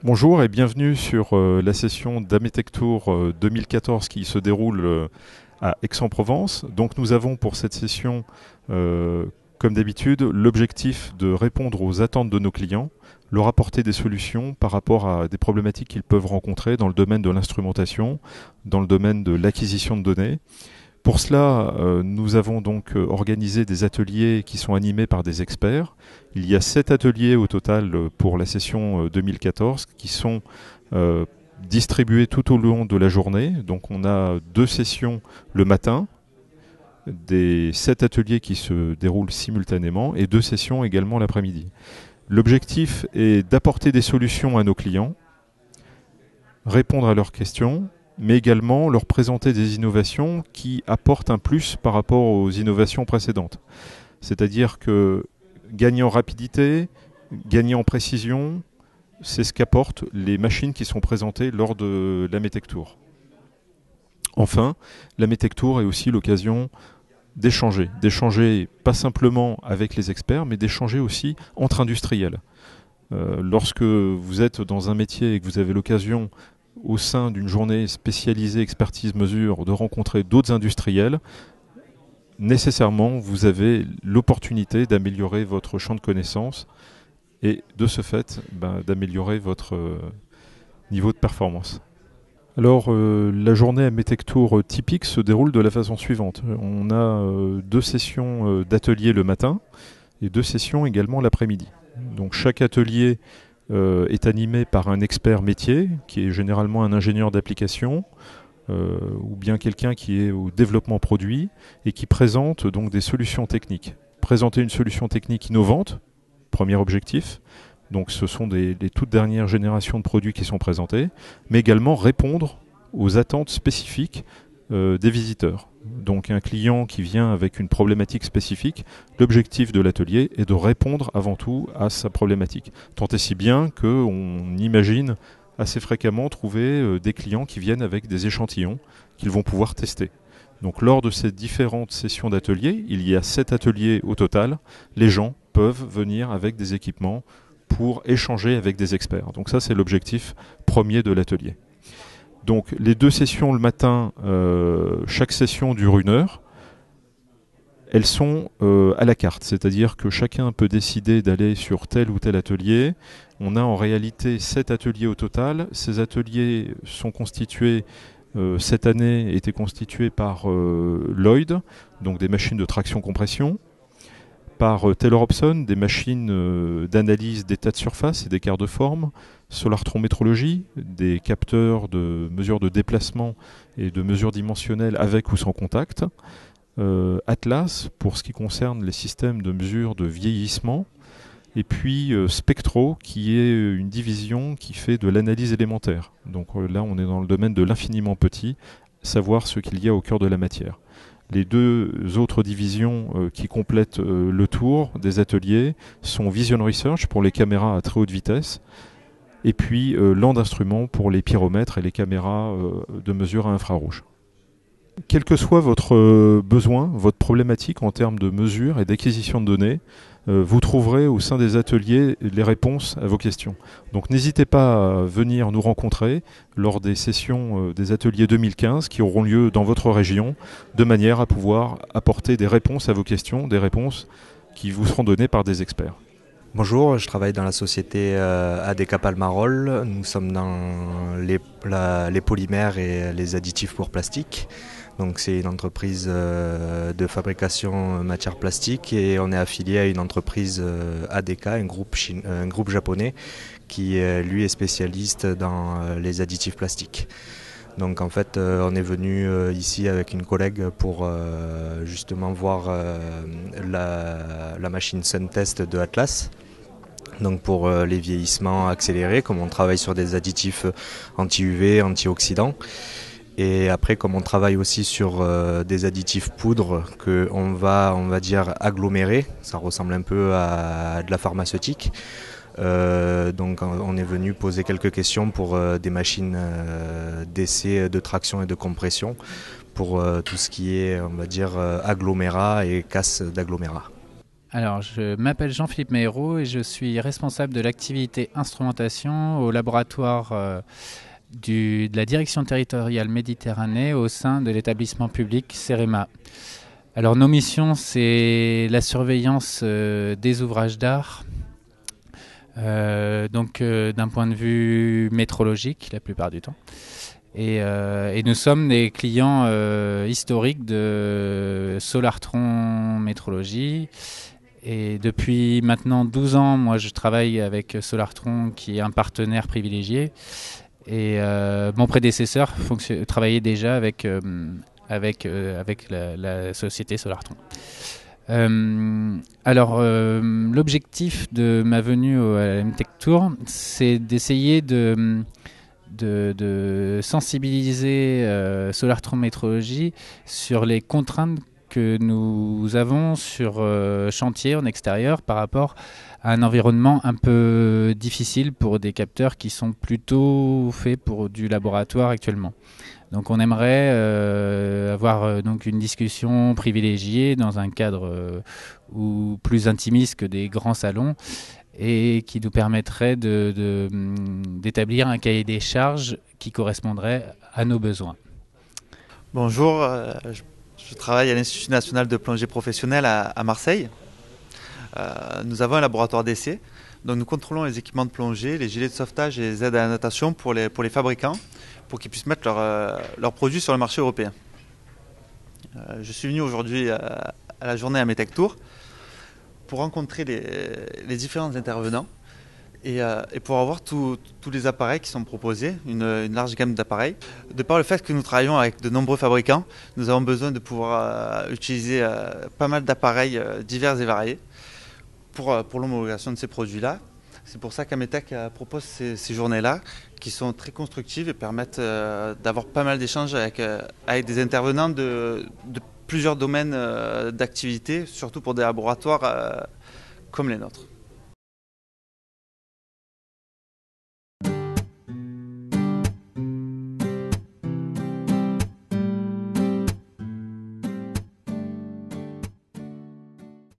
Bonjour et bienvenue sur la session d'Ametec Tour 2014 qui se déroule à Aix-en-Provence. Donc nous avons pour cette session, comme d'habitude, l'objectif de répondre aux attentes de nos clients, leur apporter des solutions par rapport à des problématiques qu'ils peuvent rencontrer dans le domaine de l'instrumentation, dans le domaine de l'acquisition de données. Pour cela, nous avons donc organisé des ateliers qui sont animés par des experts. Il y a 7 ateliers au total pour la session 2014 qui sont distribués tout au long de la journée. Donc on a 2 sessions le matin, des 7 ateliers qui se déroulent simultanément et 2 sessions également l'après-midi. L'objectif est d'apporter des solutions à nos clients, répondre à leurs questions, mais également leur présenter des innovations qui apportent un plus par rapport aux innovations précédentes. C'est-à-dire que gagner en rapidité, gagner en précision, c'est ce qu'apportent les machines qui sont présentées lors de l'Ametec Tour. Enfin, l'Ametec Tour est aussi l'occasion d'échanger pas simplement avec les experts, mais d'échanger aussi entre industriels. Lorsque vous êtes dans un métier et que vous avez l'occasion au sein d'une journée spécialisée expertise mesure de rencontrer d'autres industriels, nécessairement vous avez l'opportunité d'améliorer votre champ de connaissances et de ce fait d'améliorer votre niveau de performance. Alors la journée Ametec Tour typique se déroule de la façon suivante. On a 2 sessions d'atelier le matin et 2 sessions également l'après-midi. Donc chaque atelier est animé par un expert métier, qui est généralement un ingénieur d'application, ou bien quelqu'un qui est au développement produit, et qui présente donc des solutions techniques. Présenter une solution technique innovante, premier objectif, donc ce sont les toutes dernières générations de produits qui sont présentés, mais également répondre aux attentes spécifiques des visiteurs. Donc un client qui vient avec une problématique spécifique, l'objectif de l'atelier est de répondre avant tout à sa problématique. Tant et si bien qu'on imagine assez fréquemment trouver des clients qui viennent avec des échantillons qu'ils vont pouvoir tester. Donc lors de ces différentes sessions d'ateliers, il y a 7 ateliers au total, les gens peuvent venir avec des équipements pour échanger avec des experts. Donc ça c'est l'objectif premier de l'atelier. Donc les 2 sessions le matin, chaque session dure 1 heure. Elles sont à la carte, c'est-à-dire que chacun peut décider d'aller sur tel ou tel atelier. On a en réalité 7 ateliers au total. Ces ateliers sont constitués, cette année, étaient constitués par Lloyd, donc des machines de traction-compression, par Taylor Hobson, des machines d'analyse d'état de surface et d'écart de forme, solartron-métrologie, des capteurs de mesure de déplacement et de mesure dimensionnelle avec ou sans contact, Atlas pour ce qui concerne les systèmes de mesure de vieillissement, et puis Spectro qui est une division qui fait de l'analyse élémentaire. Donc là on est dans le domaine de l'infiniment petit, savoir ce qu'il y a au cœur de la matière. Les 2 autres divisions qui complètent le tour des ateliers sont Vision Research pour les caméras à très haute vitesse et puis Land Instruments pour les pyromètres et les caméras de mesure à infrarouge. Quel que soit votre besoin, votre problématique en termes de mesure et d'acquisition de données, vous trouverez au sein des ateliers les réponses à vos questions. Donc n'hésitez pas à venir nous rencontrer lors des sessions des ateliers 2015 qui auront lieu dans votre région, de manière à pouvoir apporter des réponses à vos questions, des réponses qui vous seront données par des experts. Bonjour, je travaille dans la société ADK Palmarol. Nous sommes dans les polymères et les additifs pour plastique. Donc c'est une entreprise de fabrication matière plastique et on est affilié à une entreprise ADK, un groupe japonais qui lui est spécialiste dans les additifs plastiques. Donc en fait on est venu ici avec une collègue pour justement voir la machine Suntest de Atlas. Donc pour les vieillissements accélérés, comme on travaille sur des additifs anti-UV, anti-oxydants. Et après, comme on travaille aussi sur des additifs poudre qu'on va, on va dire, agglomérer, ça ressemble un peu à de la pharmaceutique. Donc on est venu poser quelques questions pour des machines d'essai de traction et de compression pour tout ce qui est, on va dire, agglomérat et casse d'agglomérat. Alors, je m'appelle Jean-Philippe Meyraux et je suis responsable de l'activité instrumentation au laboratoire de la direction territoriale Méditerranée au sein de l'établissement public CEREMA. Alors, nos missions, c'est la surveillance des ouvrages d'art, d'un point de vue métrologique la plupart du temps. Et nous sommes des clients historiques de Solartron Métrologie. Et depuis maintenant 12 ans, moi je travaille avec Solartron qui est un partenaire privilégié. Et mon prédécesseur travaillait déjà avec la société Solartron. L'objectif de ma venue à la MTech Tour, c'est d'essayer de sensibiliser Solartron Métrologie sur les contraintes que nous avons sur chantier en extérieur par rapport à un environnement un peu difficile pour des capteurs qui sont plutôt faits pour du laboratoire actuellement. Donc on aimerait avoir donc une discussion privilégiée dans un cadre ou plus intimiste que des grands salons et qui nous permettrait d'établir un cahier des charges qui correspondrait à nos besoins. Bonjour, je travaille à l'Institut national de plongée professionnelle à Marseille. Nous avons un laboratoire d'essai, donc nous contrôlons les équipements de plongée, les gilets de sauvetage et les aides à la natation pour les fabricants, pour qu'ils puissent mettre leurs produits sur le marché européen. Je suis venu aujourd'hui à la journée à MTech Tour pour rencontrer les différents intervenants et pour avoir tous les appareils qui sont proposés, une large gamme d'appareils. De par le fait que nous travaillons avec de nombreux fabricants, nous avons besoin de pouvoir utiliser pas mal d'appareils divers et variés pour l'homologation de ces produits-là. C'est pour ça qu'Ametech propose ces journées-là qui sont très constructives et permettent d'avoir pas mal d'échanges avec des intervenants de plusieurs domaines d'activité, surtout pour des laboratoires comme les nôtres.